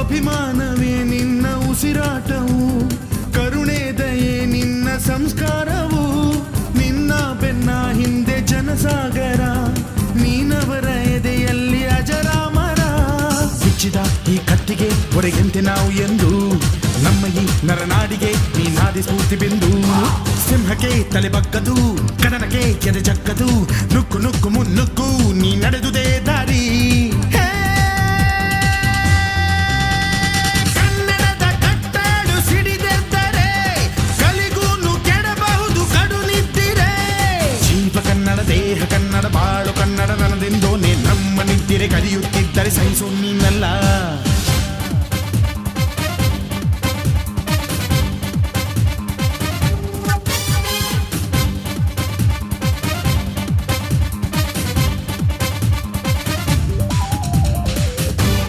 ಸ್ವಾಭಿಮಾನವೇ ನಿನ್ನ ಉಸಿರಾಟವು, ಕರುಣೆ ದಯೆ ನಿನ್ನ ಸಂಸ್ಕಾರವು, ನಿನ್ನ ಬೆನ್ನ ಹಿಂದೆ ಜನಸಾಗರ, ನೀನವರ ಎದೆಯಲ್ಲಿ ಅಜರಾಮರ. ಬಿಚ್ಚಿದ ಈ ಕತ್ತಿಗೆ ಹೊರಗೆಂತೆ ನಾವು ಎಂದು, ನಮ್ಮ ಈ ನರನಾಡಿಗೆ ನೀನಾದಿ ಸ್ಫೂರ್ತಿ ಬಿಂದು. ಸಿಂಹಕ್ಕೆ ತಲೆ ಬಗ್ಗದು, ಕದನಕ್ಕೆ ಕೆರೆ ಜಕ್ಕದು, ನುಕ್ಕು ನುಕ್ಕು ಮುನ್ನುಕ್ಕು ನೀ ನಡೆದುದೇ ದಾರಿ. ಕನ್ನಡದ ಕಟ್ಟಾಡು ಸಿಡಿದೆದ್ದರೆ ಕಲಿಗೂನು ಕೆಡಬಹುದು ಕಡು ನಿದ್ದಿರೆ. ಜೀವ ಕನ್ನಡ, ದೇಹ ಕನ್ನಡ, ಬಾಳು ಕನ್ನಡ, ನನದೆಂದೋನೆ ನಮ್ಮ ನಿದ್ದಿರೆ ಕಲಿಯುತ್ತಿದ್ದರೆ ಸಹಿಸು ನೀನಲ್ಲ.